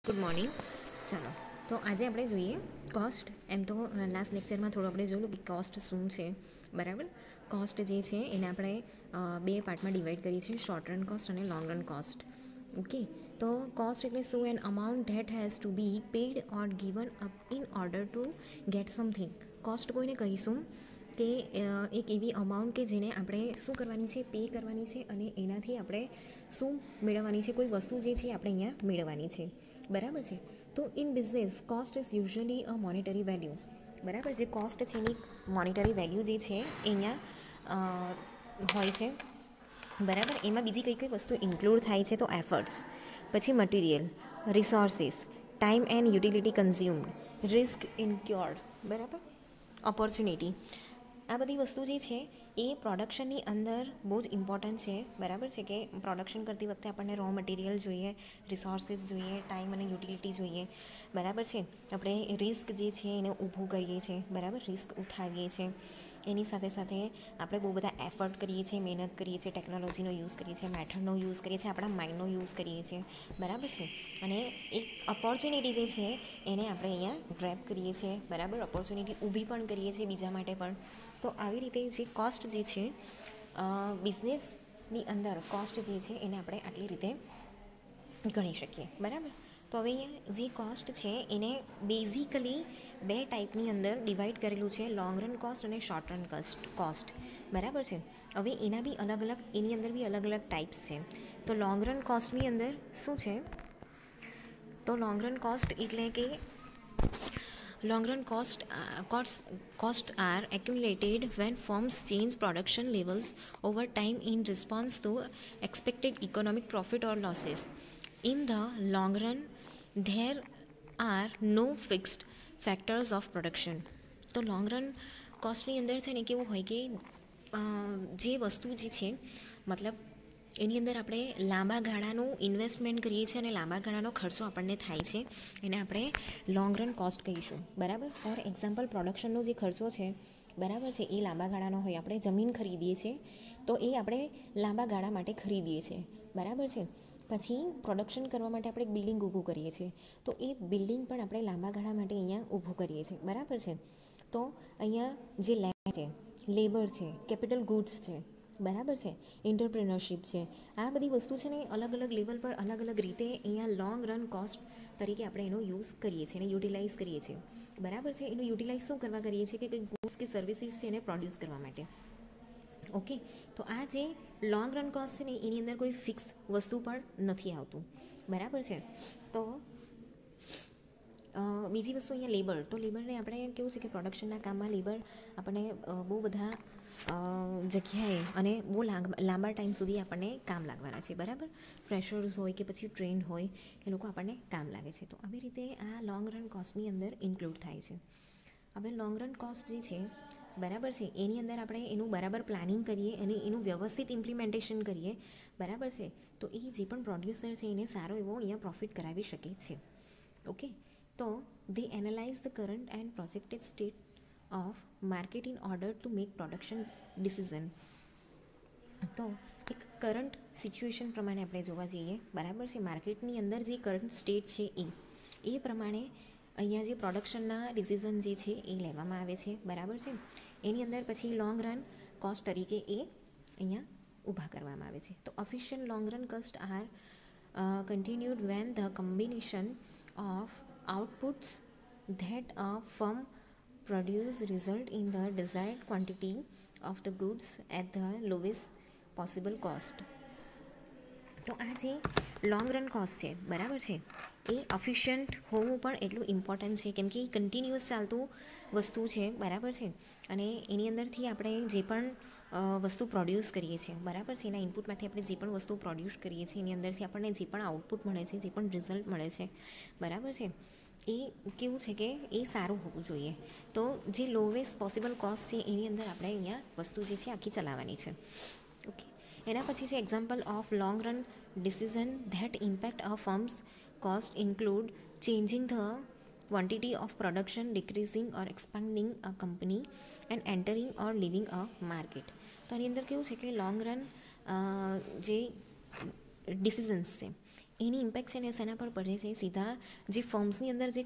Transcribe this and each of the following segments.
Good morning. ચાલો, તો આજે આપણે જોઈએ કોસ્ટ. એમ તો લાસ્ટ લેક્ચરમાં થોડું આપણે જોયું કે કોસ્ટ શું છે. બરાબર, કોસ્ટ જે છે એને આપણે બે પાર્ટમાં ડિવાઈડ કરીએ છીએ, શોર્ટ રન કોસ્ટ અને લોંગ રન કોસ્ટ. ઓકે, તો કોસ્ટ એટલે શું? An amount that has to be paid or given up in order to get something. Cost કોઈને કહીશું કે એક એવી અમાઉન્ટ કે જેને આપણે શું કરવાની છે, પે કરવાની છે, અને એનાથી આપણે શું મેળવવાની છે, કોઈ વસ્તુ જે છે આપણે અહીંયા મેળવવાની છે. બરાબર છે. તો in business cost is usually a monetary value. બરાબર, જે કોસ્ટ છે એની મોનેટરી વેલ્યુ જે છે એ અહીંયા હોય છે. બરાબર, એમાં બીજી કઈ કઈ વસ્તુ ઇન્ક્લુડ થાય છે? તો એફર્ટ્સ, પછી material, resources, time and utility consumed, risk incurred, બરાબર, ઓપોર્ચ્યુનિટી. આ બધી વસ્તુ જે છે એ પ્રોડક્શનની અંદર બહુ જ ઇમ્પોર્ટન્ટ છે. બરાબર છે કે પ્રોડક્શન કરતી વખતે આપણને રો મટીરિયલ જોઈએ, રિસોર્સિસ જોઈએ, ટાઈમ અને યુટિલિટી જોઈએ. બરાબર છે, આપણે રિસ્ક જે છે એને ઊભું કરીએ છીએ. બરાબર, રિસ્ક ઉઠાવીએ છીએ. એની સાથે સાથે આપણે બહુ બધા એફર્ટ કરીએ છીએ, મહેનત કરીએ છીએ, ટેકનોલોજીનો યુઝ કરીએ છીએ, મેથડનો યુઝ કરીએ છીએ, આપણા માઇન્ડનો યુઝ કરીએ છીએ. બરાબર છે, અને એક ઓપોર્ચ્યુનિટી જે છે એને આપણે અહીંયા ગ્રેબ કરીએ છીએ. બરાબર, ઓપોર્ચ્યુનિટી ઊભી પણ કરીએ છીએ બીજા માટે પણ. તો આવી રીતે જે કોસ્ટ જે છે બિઝનેસની અંદર કોસ્ટ જે છે એને આપણે આટલી રીતે ગણી શકીએ. બરાબર, તો હવે અહીંયા જે કોસ્ટ છે એને બેઝિકલી બે ટાઈપની અંદર ડિવાઈડ કરેલું છે, લોંગ રન કોસ્ટ અને શોર્ટ રન કોસ્ટ. બરાબર છે, હવે એના બી અલગ અલગ, એની અંદર બી અલગ અલગ ટાઈપ્સ છે. તો લોંગ રન કોસ્ટની અંદર શું છે? તો લોંગ રન કોસ્ટ એટલે કે long run costs are accumulated when firms change production levels over time in response to expected economic profit or losses. In the long run, there are no fixed factors of production. તો long run કોસ્ટની અંદર છે ને કેવું હોય કે જે વસ્તુ જે છે, મતલબ એની અંદર આપણે લાંબા ગાળાનું ઇન્વેસ્ટમેન્ટ કરીએ છીએ અને લાંબા ગાળાનો ખર્ચો આપણને થાય છે, એને આપણે લોંગ રન કોસ્ટ કહીશું. બરાબર, ફોર એક્ઝામ્પલ પ્રોડક્શનનો જે ખર્ચો છે, બરાબર છે, એ લાંબા ગાળાનો હોય. આપણે જમીન ખરીદીએ છીએ તો એ આપણે લાંબા ગાળા માટે ખરીદીએ છીએ. બરાબર છે, પછી પ્રોડક્શન કરવા માટે આપણે એક બિલ્ડિંગ ઊભું કરીએ છીએ, તો એ બિલ્ડિંગ પણ આપણે લાંબા ગાળા માટે અહીંયા ઊભું કરીએ છીએ. બરાબર છે, તો અહીંયા જે લેન્ડ છે, લેબર છે, કેપિટલ ગુડ્સ છે, બરાબર છે, એન્ટરપ્રેનરશીપ છે, આ બધી વસ્તુ છે ને અલગ અલગ લેવલ પર અલગ અલગ રીતે અહીંયા લોંગ રન કોસ્ટ તરીકે આપણે એનો યુઝ કરીએ છીએ, એને યુટિલાઇઝ કરીએ છીએ. બરાબર છે, એનું યુટિલાઇઝ શું કરવા કરીએ છીએ કે કંઈક ગુડ્સ કે સર્વિસીસ છે એને પ્રોડ્યુસ કરવા માટે. ઓકે, તો આ જે લોંગ રન કોસ્ટ છે ને એની અંદર કોઈ ફિક્સ વસ્તુ પણ નથી આવતું. બરાબર છે, તો બીજી વસ્તુ અહીંયા લેબર. તો લેબરને આપણે કેવું છે કે પ્રોડક્શનના કામમાં લેબર આપણને બહુ બધા જગ્યાએ અને બહુ લાંબા ટાઈમ સુધી આપણને કામ લાગવાના છે. બરાબર, ફ્રેશર્સ હોય કે પછી ટ્રેન્ડ હોય, એ લોકો આપણને કામ લાગે છે. તો આવી રીતે આ લોંગ રન કોસ્ટની અંદર ઇન્ક્લુડ થાય છે. હવે લોંગ રન કોસ્ટ જે છે, બરાબર છે, એની અંદર આપણે એનું બરાબર પ્લાનિંગ કરીએ અને એનું વ્યવસ્થિત ઇમ્પ્લિમેન્ટેશન કરીએ. બરાબર છે, તો એ જે પણ પ્રોડ્યુસર છે એને સારો એવો અહીંયા પ્રોફિટ કરાવી શકે છે. ઓકે, તો they analyze the current and projected state of market in order to make production decision. તો એક કરંટ સિચ્યુએશન પ્રમાણે આપણે જોવા જઈએ. બરાબર છે, માર્કેટની અંદર જે કરંટ સ્ટેટ છે એ પ્રમાણે અહીંયા જે પ્રોડક્શનના ડિસિઝન જે છે એ લેવામાં આવે છે. બરાબર છે, એની અંદર પછી લોંગ રન કોસ્ટ તરીકે એ અહીંયા ઊભા કરવામાં આવે છે. તો efficient long run cost are continued when the combination of outputs that a firm produce result in the desired quantity of the goods at the lowest possible cost. તો આ જે લોંગ રન કોસ્ટ છે, બરાબર છે, એ અફિશિયન્ટ હોવું પણ એટલું important છે, કેમ કે એ કન્ટિન્યુઅસ ચાલતું વસ્તુ છે. બરાબર છે, અને એની અંદરથી આપણે જે પણ વસ્તુ પ્રોડ્યુસ કરીએ છીએ, બરાબર છે, એના ઇનપુટમાંથી આપણે જે પણ વસ્તુ પ્રોડ્યુસ કરીએ છીએ એની અંદરથી આપણને જે પણ આઉટપુટ મળે છે, જે પણ રિઝલ્ટ મળે છે, બરાબર છે, એ કેવું છે કે એ સારું હોવું જોઈએ. તો જે લોવેસ્ટ પોસિબલ કોસ્ટ છે એની અંદર આપણે અહીંયા વસ્તુ જે છે આખી ચલાવવાની છે. ઓકે, એના પછી છે example of long run decision that impact a firms cost include changing the quantity of production, decreasing or expanding a company and entering or leaving a market. તો આની અંદર કેવું છે કે લોંગ રન જે ડિસિઝન્સ છે એની ઇમ્પેક્ટ છે ને શેના પર પડે છે, સીધા જે ફર્મ્સની અંદર જે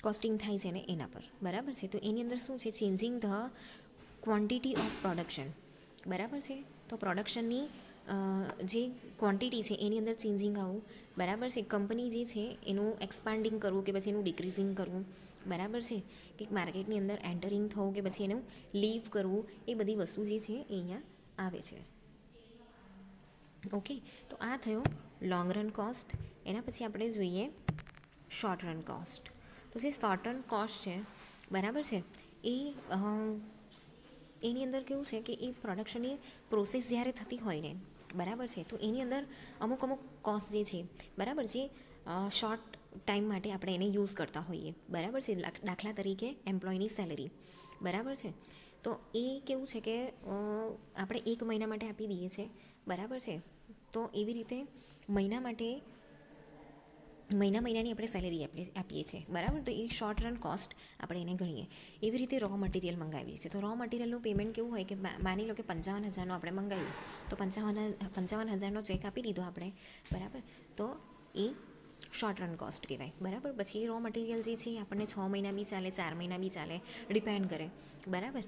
કોસ્ટિંગ થાય છે ને એના પર, બરાબર છે. તો એની અંદર શું છે, changing the quantity of production, બરાબર છે. તો પ્રોડક્શનની જે ક્વોન્ટિટી છે એની અંદર ચેન્જિંગ આવવું, બરાબર છે. કંપની જે છે એનું એક્સપાન્ડિંગ કરવું કે પછી એનું ડિક્રીઝિંગ કરવું, બરાબર છે. કે માર્કેટની અંદર એન્ટરિંગ થવું કે પછી એનું લીવ કરવું, એ બધી વસ્તુ જે છે એ અહીંયા આવે છે. ઓકે, તો આ થયો લોંગ રન કોસ્ટ. એના પછી આપણે જોઈએ શોર્ટ રન કોસ્ટ. તો જે શોર્ટ રન કોસ્ટ છે, બરાબર છે, એ એની અંદર કેવું છે કે એ પ્રોડક્શનની પ્રોસેસ જ્યારે થતી હોય ને, બરાબર છે, તો એની અંદર અમુક કોસ્ટ જે છે, બરાબર, જે શોર્ટ ટાઈમ માટે આપણે એને યુઝ કરતા હોઈએ, બરાબર છે. દાખલા તરીકે એમ્પ્લોયની સેલરી, બરાબર છે. તો એ કેવું છે કે આપણે 1 મહિના માટે આપી દઈએ છીએ, બરાબર છે. તો એવી રીતે મહિનાની આપણે સેલેરી આપીએ છીએ, બરાબર. તો એ શોર્ટ રન કોસ્ટ આપણે એને ગણીએ. એવી રીતે રો મટીરિયલ મંગાવીએ છીએ. તો રો મટીરિયલનું પેમેન્ટ કેવું હોય કે માની લો કે 55,000નું આપણે મંગાવ્યું, તો 55,000નો ચેક આપી દીધો આપણે, બરાબર. તો એ શોર્ટ રન કોસ્ટ કહેવાય, બરાબર. પછી રો મટીરિયલ જે છે એ આપણને 6 મહિના બી ચાલે, 4 મહિના બી ચાલે, ડિપેન્ડ કરે, બરાબર.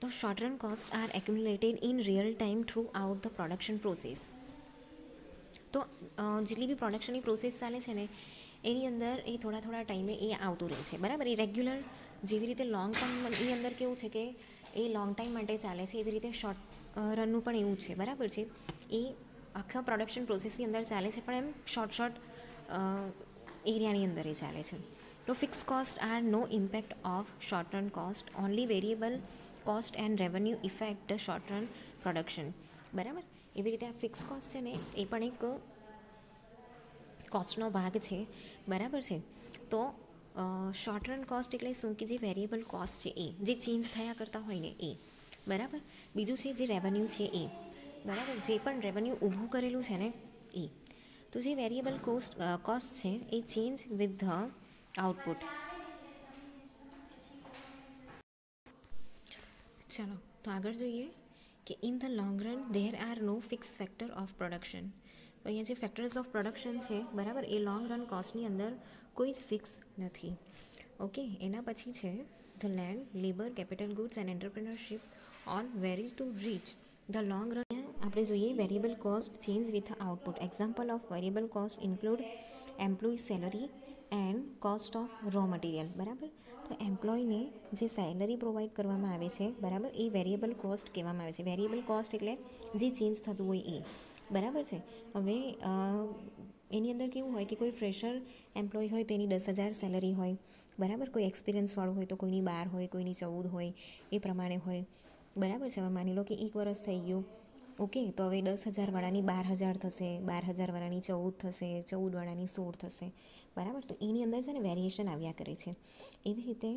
તો short run cost are accumulated in real time throughout the production process. તો જેટલી બી પ્રોડક્શનની પ્રોસેસ ચાલે છે ને એની અંદર એ થોડા ટાઈમે એ આવતું રહે છે, બરાબર. એ રેગ્યુલર જેવી રીતે લોંગ ટર્મની અંદર કેવું છે કે એ લોંગ ટાઈમ માટે ચાલે છે, એવી રીતે શોર્ટ રનનું પણ એવું છે, બરાબર છે. એ આખા પ્રોડક્શન પ્રોસેસની અંદર ચાલે છે, પણ એમ શોર્ટ એરિયાની અંદર એ ચાલે છે. તો fix cost are no impact of short run cost, only variable cost and revenue effect the short run production, બરાબર. એવી રીતે આ ફિક્સ કોસ્ટ છે ને એ પણ એક કોસ્ટનો ભાગ છે, બરાબર છે. તો શોર્ટ રન કોસ્ટ એટલે શું કે જે વેરિયેબલ કોસ્ટ છે એ જે ચેન્જ થયા કરતા હોય ને એ, બરાબર. બીજું છે જે રેવન્યુ છે એ, બરાબર, જે પણ રેવન્યુ ઊભું કરેલું છે ને એ. તો જે વેરિયેબલ કોસ્ટ છે એ ચેન્જ વિથ ધ આઉટપુટ. ચાલો તો આગળ જોઈએ કે in the long run there are no fix factor of production. તો અહીંયા જે ફેક્ટર્સ ઓફ પ્રોડક્શન છે, બરાબર, એ લોંગ રન કોસ્ટની અંદર કોઈ જ ફિક્સ નથી. ઓકે, એના પછી છે the land, labour, capital goods and entrepreneurship all vary to reach the long run. આપણે જોઈએ variable cost change with output. Example of variable cost include employ salary and cost of raw material, બરાબર. તો એમ્પ્લોયને જે salary provide કરવામાં આવે છે, બરાબર, એ variable cost કહેવામાં આવે છે. વેરિયેબલ કોસ્ટ એટલે જે ચેન્જ થતું હોય એ, બરાબર છે. હવે એની અંદર કેવું હોય કે કોઈ ફ્રેશર એમ્પ્લોય હોય તો એની 10,000 સેલરી હોય, બરાબર. કોઈ એક્સપિરિયન્સવાળું હોય તો કોઈની 12 હોય, કોઈની 14 હોય, એ પ્રમાણે હોય, બરાબર છે. હવે માની લો કે 1 વર્ષ થઈ ગયું, ઓકે, તો હવે 10,000 વાળાની 12,000 થશે, 12,000 વાળાની 14 થશે, 14 વાળાની 16 થશે, બરાબર. તો એની અંદર છે ને વેરિએશન આવ્યા કરે છે. એવી રીતે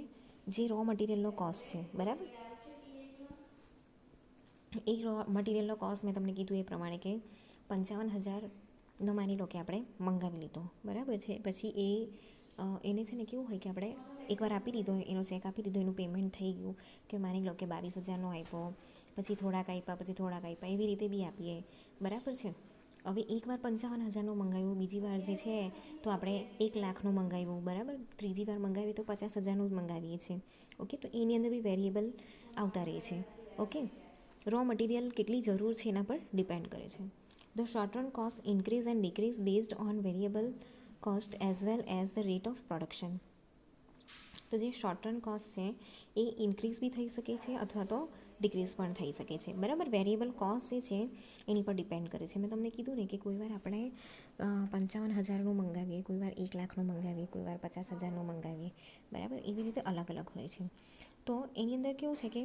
જે રો મટીરિયલનો કોસ્ટ છે, બરાબર, એ રો મટીરિયલનો કોસ્ટ મેં તમને કીધું એ પ્રમાણે કે 55,000નો માની લો કે આપણે મંગાવી લીધો, બરાબર છે. પછી એને છે ને કેવું હોય કે આપણે એકવાર આપી દીધો, એનો ચેક આપી દીધો, એનું પેમેન્ટ થઈ ગયું કે માની લો કે 22,000નો આપ્યો, પછી થોડાક આપ્યા, એવી રીતે બી આપીએ, બરાબર છે. હવે એકવાર 55,000નું મંગાવ્યું, બીજી વાર જે છે તો આપણે 1,00,000નું મંગાવ્યું, બરાબર. ત્રીજી વાર મંગાવીએ તો 50,000નું જ મંગાવીએ છીએ, ઓકે. તો એની અંદર બી વેરિયેબલ આવતા રહે છે, ઓકે. રો મટીરિયલ કેટલી જરૂર છે એના પર ડિપેન્ડ કરે છે. The short run cost increase and decrease based on variable cost as well as the rate of production. તો જે શોર્ટ રન કોસ્ટ છે એ ઇન્ક્રીઝ બી થઈ શકે છે અથવા તો ડિક્રીઝ પણ થઈ શકે છે, બરાબર. વેરિયેબલ કોસ્ટ જે છે એની પર ડિપેન્ડ કરે છે. મેં તમને કીધું ને કે કોઈ વાર આપણે 55,000નું મંગાવીએ, કોઈ વાર 1,00,000નું મંગાવીએ, કોઈ વાર 50,000નું મંગાવીએ, બરાબર. એવી રીતે અલગ હોય છે. તો એની અંદર કેવું છે કે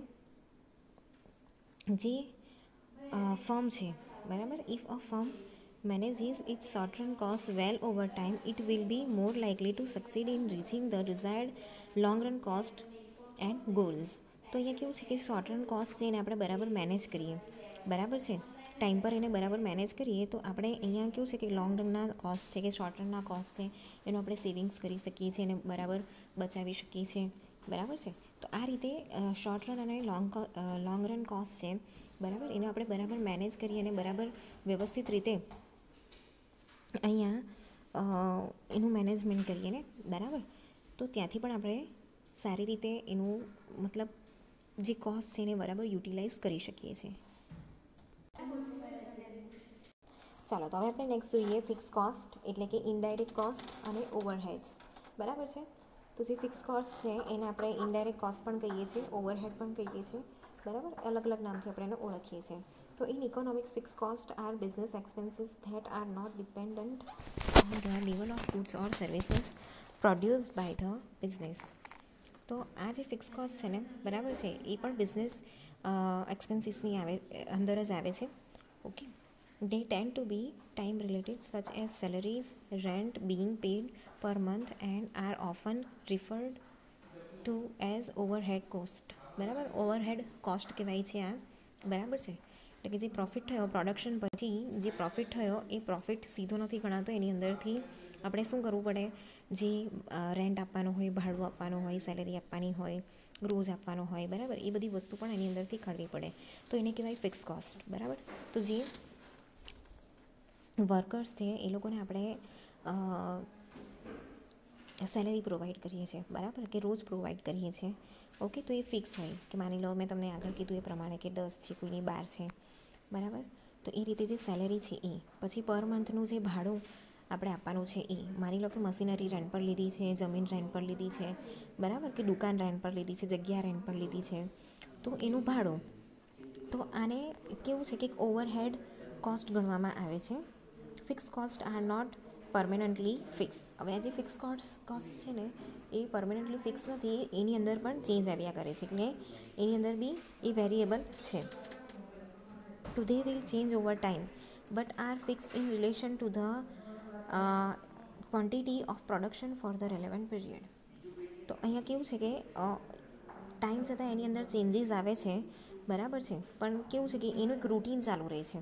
જે ફર્મ છે, બરાબર, if a firm manages its short run costs well over time, it will be more likely to succeed in reaching the desired long run cost and goals. તો અહીંયા કેવું છે કે શોર્ટ રન કોસ્ટ છે એને આપણે બરાબર મેનેજ કરીએ, બરાબર છે, ટાઈમ પર એને બરાબર મેનેજ કરીએ તો આપણે અહીંયા કેવું છે કે લોંગ રનના કોસ્ટ છે કે શોર્ટ રનના કોસ્ટ છે એનો આપણે સેવિંગ્સ કરી શકીએ છીએ, એને બરાબર બચાવી શકીએ છીએ, બરાબર છે. તો આ રીતે શોર્ટ રન અને લોંગ રન કોસ્ટ છે, બરાબર, એને આપણે બરાબર મેનેજ કરીએ અને બરાબર વ્યવસ્થિત રીતે અહીંયા એનું મેનેજમેન્ટ કરીએ ને, બરાબર, તો ત્યાંથી પણ આપણે સારી રીતે એનું મતલબ જે કોસ્ટ છે એને બરાબર યુટિલાઇઝ કરી શકીએ છીએ. ચાલો તો હવે આપણે નેક્સ્ટ જોઈએ ફિક્સ કોસ્ટ એટલે કે ઇનડાયરેક્ટ કોસ્ટ અને ઓવરહેડ્સ. બરાબર છે. તો જે ફિક્સ કોસ્ટ છે એને આપણે ઇનડાયરેક્ટ કોસ્ટ પણ કહીએ છીએ, ઓવરહેડ પણ કહીએ છીએ. બરાબર, અલગ અલગ નામથી આપણે એને ઓળખીએ છીએ. તો in economics fix cost are business expenses that are not dependent on the level of goods or services produced by the business. તો આ જે ફિક્સ કોસ્ટ છે ને, બરાબર છે, એ પણ બિઝનેસ એક્સપેન્સીસની અંદર જ આવે છે. Okay, they tend to be time related such as salaries, rent being paid per month and are often referred to as overhead cost. બરાબર, ઓવરહેડ કોસ્ટ કહેવાય છે આ. બરાબર છે, એટલે કે જે પ્રોફિટ થયો પ્રોડક્શન પછી જે પ્રોફિટ થયો એ પ્રોફિટ સીધો નથી ગણાતો. એની અંદરથી આપણે શું કરવું પડે, જે રેન્ટ આપવાનું હોય, ભાડું આપવાનું હોય, સેલેરી આપવાની હોય, રોજ આપવાનો હોય, બરાબર, એ બધી વસ્તુ પણ એની અંદરથી કાઢવી પડે. તો એને કહેવાય ફિક્સ કોસ્ટ. બરાબર, તો જે વર્કર્સ છે એ લોકોને આપણે સેલેરી પ્રોવાઈડ કરીએ છીએ, બરાબર, કે રોજ પ્રોવાઈડ કરીએ છીએ. ઓકે, તો એ ફિક્સ હોય કે માની લો મેં તમને આગળ કીધું એ પ્રમાણે કે 10 છે, કોઈની 12 છે, બરાબર. તો એ રીતે જે સેલેરી છે એ પછી પર મંથનું જે ભાડું આપણે આપવાનું છે એ, માની લો કે મશીનરી રેન્ટ પર લીધી છે, જમીન રેન્ટ પર લીધી છે, બરાબર, કે દુકાન રેન્ટ પર લીધી છે, જગ્યા રેન્ટ પર લીધી છે, તો એનું ભાડું. તો આને કેવું છે કે ઓવરહેડ કોસ્ટ ગણવામાં આવે છે. Fix cost are not permanently fix. હવે આ જે ફિક્સ કોસ્ટ છે ને એ પરમેનન્ટલી ફિક્સ નથી, એની અંદર પણ ચેન્જ આવ્યા કરે છે, એટલે એની અંદર બી એ વેરિયેબલ છે. તો they will change over time but are fixed in relation to the quantity of production for the relevant period. તો અહીંયા કેવું છે કે ટાઈમ જતાં એની અંદર ચેન્જીસ આવે છે, બરાબર છે, પણ કેવું છે કે એનું એક રૂટીન ચાલુ રહે છે.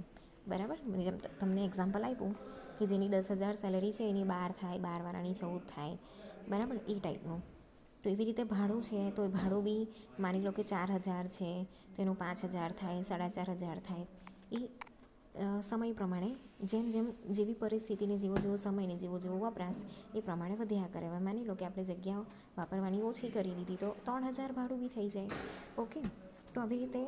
બરાબર, જેમ તમને એક્ઝામ્પલ આપ્યું કે જેની 10,000 સેલેરી છે એની 12 થાય, 12 વાળાની 14 થાય, બરાબર, એ ટાઈપનું. તો એવી રીતે ભાડું છે તો એ ભાડું બી માની લો કે 4,000 છે તો એનું 5,000 થાય, 4,500 થાય. એ સમય પ્રમાણે જેમ જેમ જેવી પરિસ્થિતિને જેવો સમયને જેવો વપરાશ એ પ્રમાણે વધ્યા કરે. હવે માની લો કે આપણે જગ્યાઓ વાપરવાની ઓછી કરી દીધી તો 3,000 ભાડું બી થઈ જાય. ઓકે, તો આવી રીતે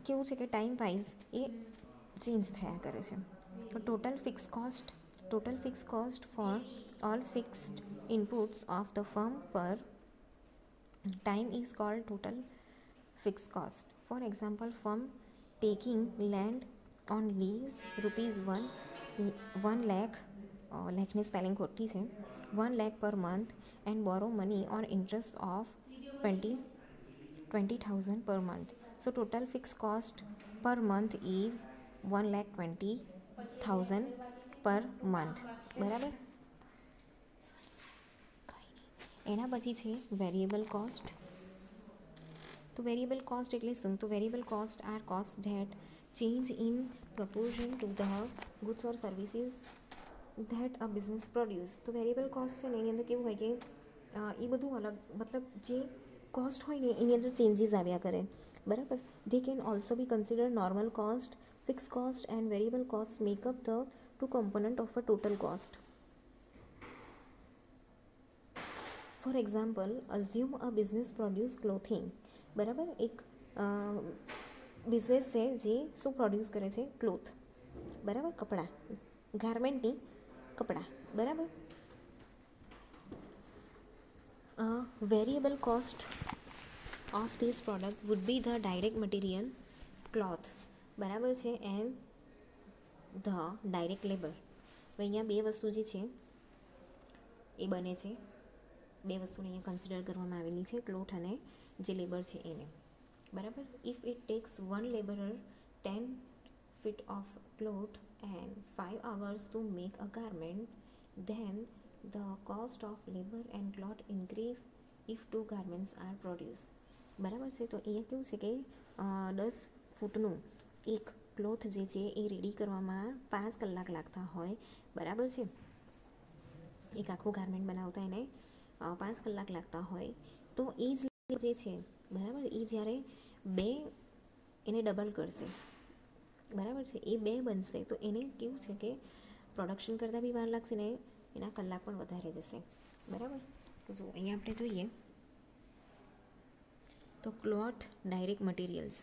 કેવું છે કે ટાઈમ વાઇઝ એ ચેન્જ થયા કરે છે. તો total fix cost for all fixed inputs of the firm per time is called total fix cost. For example, firm taking land on lease ₹1 lakh, લાખની સ્પેલિંગ ખોટી છે, 1 lakh per month and borrow money on interest of 20,000 per month. So total fixed cost per month is 1,20,000 per month. બરાબર, એના પછી છે variable cost. તો variable cost એટલે શું? તો variable cost are cost that change in proportion to the goods or services that a business produce. તો variable cost છે ને એની અંદર કેવું હોય કે એ બધું અલગ, મતલબ જે કોસ્ટ હોય ને એની અંદર ચેન્જીસ આવ્યા કરે. બરાબર, they can also be consider normal cost, fix cost and variable cost makeup the 2 component of a total cost. For example, assume a business produce clothing. બરાબર, એક બિઝનેસ છે જે શું પ્રોડ્યુસ કરે છે? ક્લોથ. બરાબર, કપડાં, ગાર્મેન્ટની કપડાં. બરાબર, variable cost of this product would be the direct material cloth. બરાબર છે, એન્ડ ધ ડાયરેક્ટ લેબર. અહીંયા બે વસ્તુ જે છે એ બને છે, બે વસ્તુને અહીંયા કન્સિડર કરવામાં આવેલી છે, ક્લોથ અને જે લેબર છે એને. બરાબર, if it tax 1 laborer 10 feet of cloth and 5 hours to make a garment, then the cost of labor and cloth increase if 2 garments are produced. બરાબર છે, તો અહીંયા કેવું છે કે 10 ફૂટનું એક ક્લોથ જે છે એ રેડી કરવામાં 5 કલાક લાગતા હોય. બરાબર છે, એક આખું ગાર્મેન્ટ બનાવતા એને 5 કલાક લાગતા હોય. તો એ જે છે, બરાબર, એ જ્યારે એને ડબલ કરશે, બરાબર છે, એ 2 બનશે તો એને કેવું છે કે પ્રોડક્શન કરતાં બી વાર લાગશે ને એના કલાક પણ વધારે જશે, બરાબર. તો જો અહીંયા આપણે જોઈએ તો ક્લોથ ડાયરેક્ટ મટીરિયલ્સ,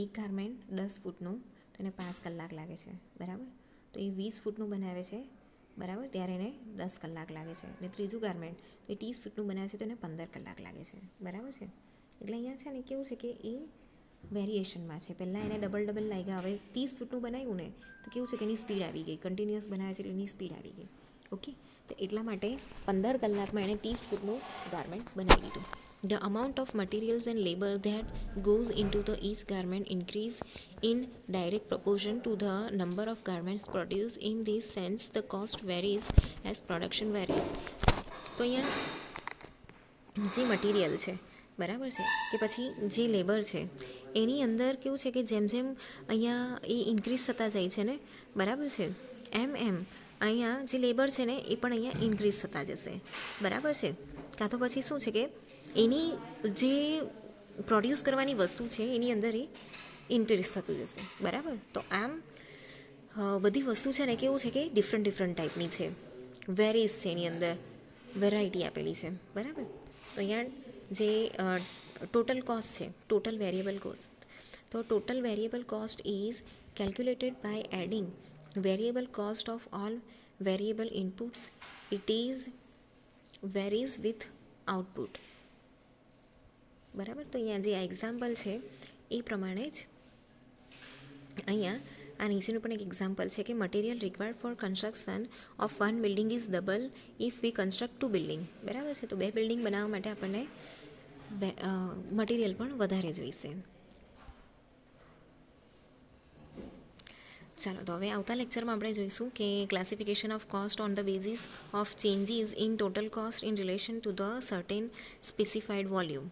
એક ગારમેન્ટ 10 ફૂટનું તો એને 5 કલાક લાગે છે, બરાબર. તો એ 20 ફૂટનું બનાવે છે, બરાબર, ત્યારે એને 10 કલાક લાગે છે. અને ત્રીજું ગારમેન્ટ તો એ 30 ફૂટનું બનાવે છે તો એને 15 કલાક લાગે છે, બરાબર છે. એટલે અહીંયા છે ને કેવું છે કે એ વેરિએશનમાં છે. પહેલાં એને ડબલ લાગ્યા, હવે 30 ફૂટનું બનાવ્યું ને તો કેવું છે કે એની સ્પીડ આવી ગઈ, કન્ટિન્યુઅસ બનાવે છે એટલે એની સ્પીડ આવી ગઈ. ઓકે, તો એટલા માટે 15 કલાકમાં એણે 30 ફૂટનું ગારમેન્ટ બનાવી દીધું. The amount of materials and labor that goes into the each garment increase in direct proportion to the number of garments produced. In this sense, the cost varies as production varies. તો અહીંયા જે material છે, બરાબર છે, કે પછી જે labour છે એની અંદર કેવું છે કે જેમ જેમ અહીંયા એ ઇન્ક્રીઝ થતા જાય છે ને, બરાબર છે, એમ અહીંયા જે લેબર છે ને એ પણ અહીંયા ઇન્ક્રીઝ થતા જશે, બરાબર છે. કાં તો પછી શું છે કે એની જે પ્રોડ્યુસ કરવાની વસ્તુ છે એની અંદર એ ઇન્ક્રીઝ થતું જશે, બરાબર. તો આમ બધી વસ્તુ છે ને કેવું છે કે ડિફરન્ટ ટાઈપની છે, વેરીઝ છે, એની અંદર વેરાયટી આપેલી છે, બરાબર. તો અહીંયા જે ટોટલ કોસ્ટ છે, ટોટલ વેરિયેબલ કોસ્ટ, તો total variable cost is calculated by adding variable cost of all variable inputs. It is varies with output, બરાબર. તો અહીંયા જે એક્ઝામ્પલ છે એ પ્રમાણે જ અહીંયા આ નીચેનું પણ એક એક્ઝામ્પલ છે કે material required four construction of 1 building is double if V construct 2 building, બરાબર છે. તો 2 બિલ્ડિંગ બનાવવા માટે આપણને મટીરિયલ પણ વધારે જોઈશે. ચાલો, તો હવે આવતા લેક્ચરમાં આપણે જોઈશું કે classification of cost on the basis of changes in total cost in relation to the certain specified volume.